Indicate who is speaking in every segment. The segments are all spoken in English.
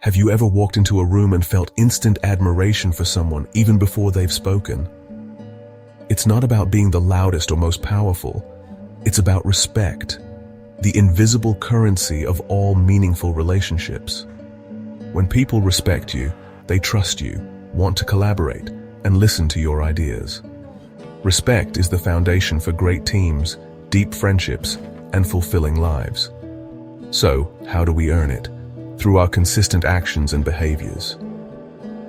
Speaker 1: Have you ever walked into a room and felt instant admiration for someone even before they've spoken? It's not about being the loudest or most powerful. It's about respect, the invisible currency of all meaningful relationships. When people respect you, they trust you, want to collaborate, and listen to your ideas. Respect is the foundation for great teams, deep friendships, and fulfilling lives. So, how do we earn it? Through our consistent actions and behaviors.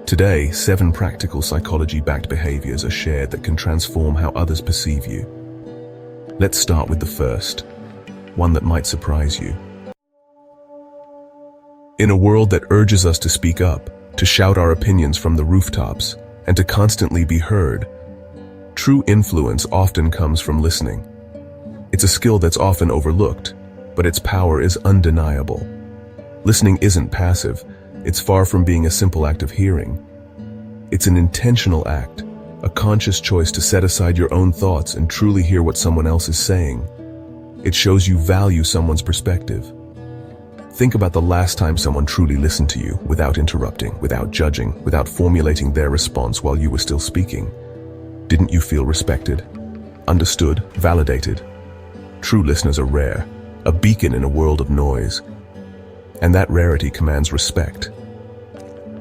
Speaker 1: Today, 7 practical psychology-backed behaviors are shared that can transform how others perceive you. Let's start with the first, one that might surprise you. In a world that urges us to speak up, to shout our opinions from the rooftops, and to constantly be heard, true influence often comes from listening. It's a skill that's often overlooked, but its power is undeniable. Listening isn't passive. It's far from being a simple act of hearing. It's an intentional act, a conscious choice to set aside your own thoughts and truly hear what someone else is saying. It shows you value someone's perspective. Think about the last time someone truly listened to you, without interrupting, without judging, without formulating their response while you were still speaking. Didn't you feel respected, understood, validated? True listeners are rare, a beacon in a world of noise. And that rarity commands respect.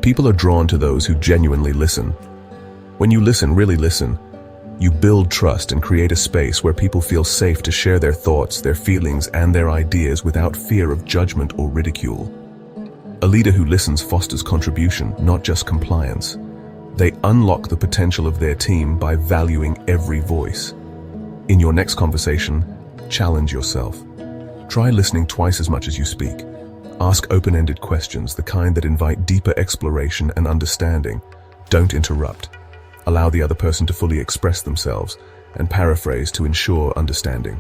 Speaker 1: People are drawn to those who genuinely listen. When you listen, really listen, you build trust and create a space where people feel safe to share their thoughts, their feelings, and their ideas without fear of judgment or ridicule. A leader who listens fosters contribution, not just compliance. They unlock the potential of their team by valuing every voice. In your next conversation, challenge yourself. Try listening twice as much as you speak. Ask open-ended questions, the kind that invite deeper exploration and understanding. Don't interrupt. Allow the other person to fully express themselves, and paraphrase to ensure understanding.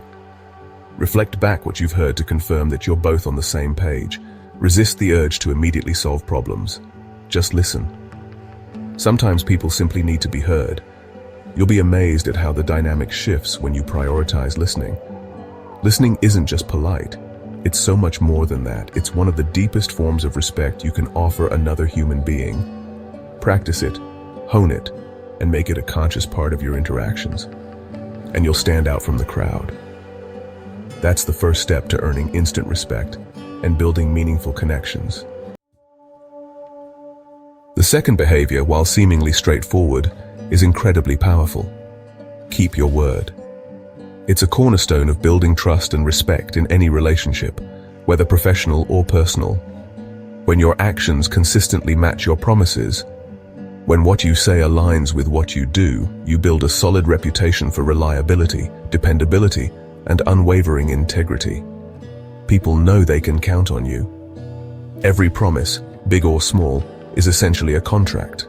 Speaker 1: Reflect back what you've heard to confirm that you're both on the same page. Resist the urge to immediately solve problems. Just listen. Sometimes people simply need to be heard. You'll be amazed at how the dynamic shifts when you prioritize listening. Listening isn't just polite. It's so much more than that. It's one of the deepest forms of respect you can offer another human being. Practice it, hone it, and make it a conscious part of your interactions. And you'll stand out from the crowd. That's the first step to earning instant respect and building meaningful connections. The second behavior, while seemingly straightforward, is incredibly powerful. Keep your word. It's a cornerstone of building trust and respect in any relationship, whether professional or personal. When your actions consistently match your promises, when what you say aligns with what you do, you build a solid reputation for reliability, dependability, and unwavering integrity. People know they can count on you. Every promise, big or small, is essentially a contract,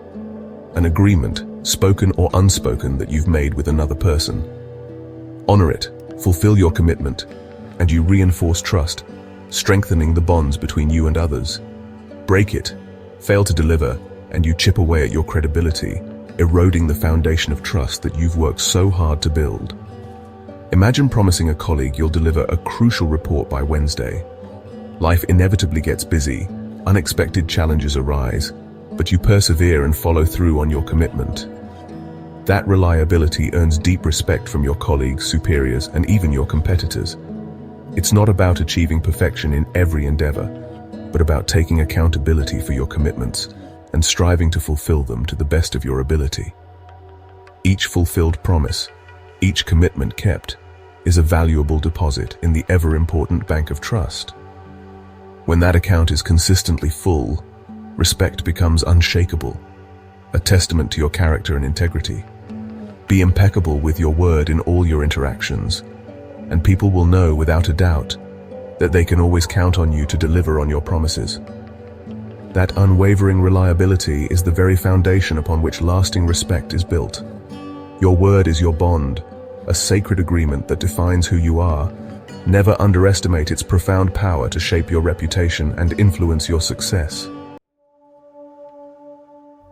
Speaker 1: an agreement, spoken or unspoken, that you've made with another person. Honor it, fulfill your commitment, and you reinforce trust, strengthening the bonds between you and others. Break it, fail to deliver, and you chip away at your credibility, eroding the foundation of trust that you've worked so hard to build. Imagine promising a colleague you'll deliver a crucial report by Wednesday. Life inevitably gets busy, unexpected challenges arise, but you persevere and follow through on your commitment. That reliability earns deep respect from your colleagues, superiors, and even your competitors. It's not about achieving perfection in every endeavor, but about taking accountability for your commitments and striving to fulfill them to the best of your ability. Each fulfilled promise, each commitment kept, is a valuable deposit in the ever-important bank of trust. When that account is consistently full, respect becomes unshakable, a testament to your character and integrity. Be impeccable with your word in all your interactions, and people will know without a doubt that they can always count on you to deliver on your promises. That unwavering reliability is the very foundation upon which lasting respect is built. Your word is your bond, a sacred agreement that defines who you are. Never underestimate its profound power to shape your reputation and influence your success.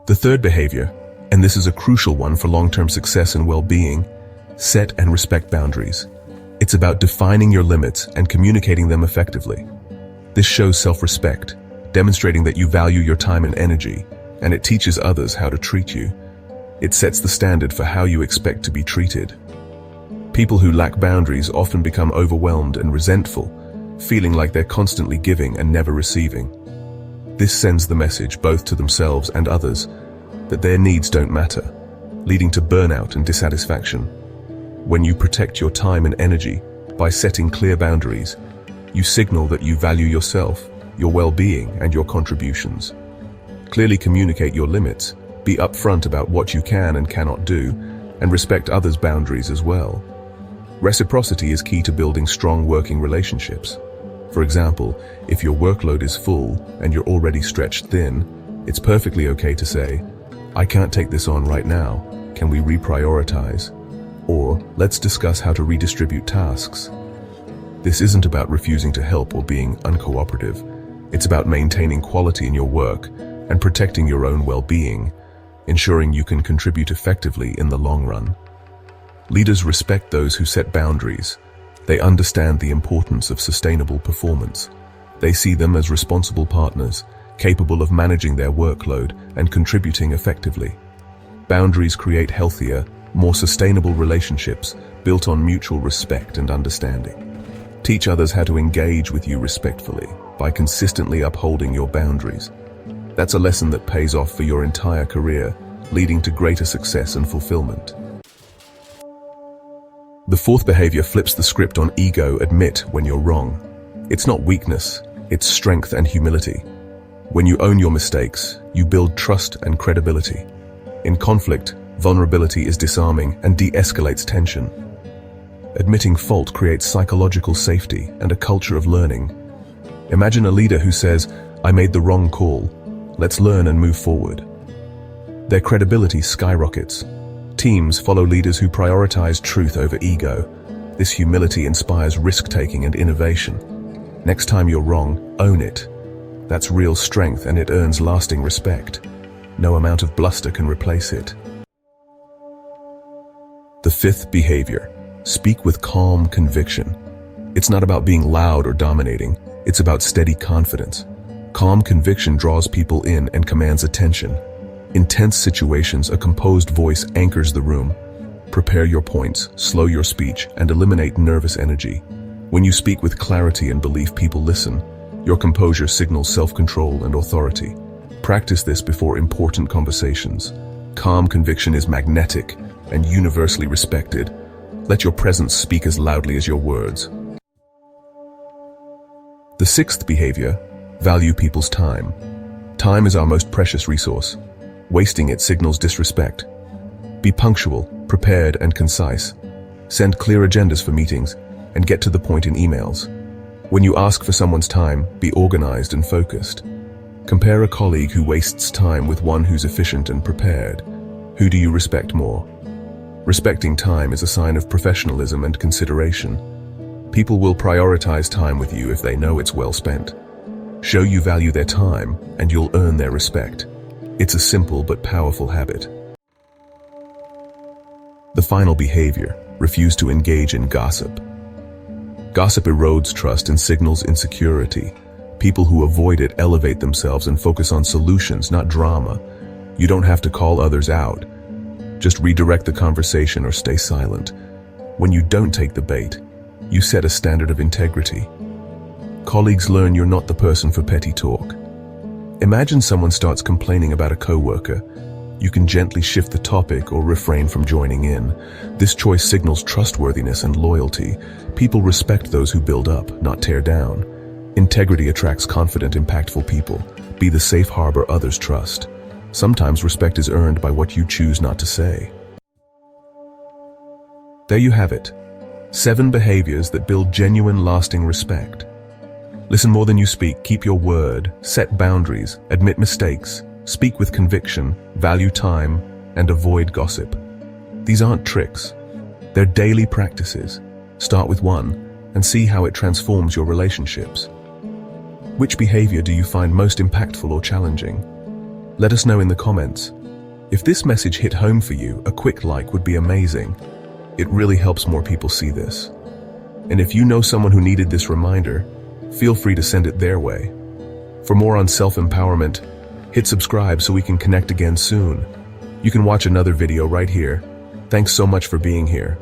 Speaker 1: The third behavior, and this is a crucial one for long-term success and well-being, set and respect boundaries. It's about defining your limits and communicating them effectively. This shows self-respect, demonstrating that you value your time and energy, and it teaches others how to treat you. It sets the standard for how you expect to be treated. People who lack boundaries often become overwhelmed and resentful, feeling like they're constantly giving and never receiving. This sends the message, both to themselves and others, that their needs don't matter, leading to burnout and dissatisfaction. When you protect your time and energy by setting clear boundaries, you signal that you value yourself, your well-being, and your contributions. Clearly communicate your limits, be upfront about what you can and cannot do, and respect others' boundaries as well. Reciprocity is key to building strong working relationships. For example, if your workload is full and you're already stretched thin, it's perfectly okay to say, "I can't take this on right now. Can we reprioritize?" Or, "Let's discuss how to redistribute tasks." This isn't about refusing to help or being uncooperative. It's about maintaining quality in your work and protecting your own well-being, ensuring you can contribute effectively in the long run. Leaders respect those who set boundaries. They understand the importance of sustainable performance. They see them as responsible partners, capable of managing their workload and contributing effectively. Boundaries create healthier, more sustainable relationships built on mutual respect and understanding. Teach others how to engage with you respectfully by consistently upholding your boundaries. That's a lesson that pays off for your entire career, leading to greater success and fulfillment. The fourth behavior flips the script on ego. Admit when you're wrong. It's not weakness, it's strength and humility. When you own your mistakes, you build trust and credibility. In conflict, vulnerability is disarming and de-escalates tension. Admitting fault creates psychological safety and a culture of learning. Imagine a leader who says, "I made the wrong call. Let's learn and move forward." Their credibility skyrockets. Teams follow leaders who prioritize truth over ego. This humility inspires risk-taking and innovation. Next time you're wrong, own it. That's real strength, and it earns lasting respect. No amount of bluster can replace it. The fifth behavior: speak with calm conviction. It's not about being loud or dominating. It's about steady confidence. Calm conviction draws people in and commands attention. In tense situations, a composed voice anchors the room. Prepare your points, slow your speech, and eliminate nervous energy. When you speak with clarity and belief, people listen. Your composure signals self-control and authority. Practice this before important conversations. Calm conviction is magnetic and universally respected. Let your presence speak as loudly as your words. The sixth behavior: value people's time. Time is our most precious resource. Wasting it signals disrespect. Be punctual, prepared, and concise. Send clear agendas for meetings and get to the point in emails. When you ask for someone's time, be organized and focused. Compare a colleague who wastes time with one who's efficient and prepared. Who do you respect more? Respecting time is a sign of professionalism and consideration. People will prioritize time with you if they know it's well spent. Show you value their time, and you'll earn their respect. It's a simple but powerful habit. The final behavior: refuse to engage in gossip. Gossip erodes trust and signals insecurity. People who avoid it elevate themselves and focus on solutions, not drama. You don't have to call others out. Just redirect the conversation or stay silent. When you don't take the bait, you set a standard of integrity. Colleagues learn you're not the person for petty talk. Imagine someone starts complaining about a coworker. You can gently shift the topic or refrain from joining in. This choice signals trustworthiness and loyalty. People respect those who build up, not tear down. Integrity attracts confident, impactful people. Be the safe harbor others trust. Sometimes respect is earned by what you choose not to say. There you have it. 7 behaviors that build genuine, lasting respect. Listen more than you speak, keep your word, set boundaries, admit mistakes, speak with conviction, value time, and avoid gossip. These aren't tricks. They're daily practices. Start with one and see how it transforms your relationships. Which behavior do you find most impactful or challenging? Let us know in the comments. If this message hit home for you, a quick like would be amazing. It really helps more people see this. And if you know someone who needed this reminder, feel free to send it their way. For more on self-empowerment, hit subscribe so we can connect again soon. You can watch another video right here. Thanks so much for being here.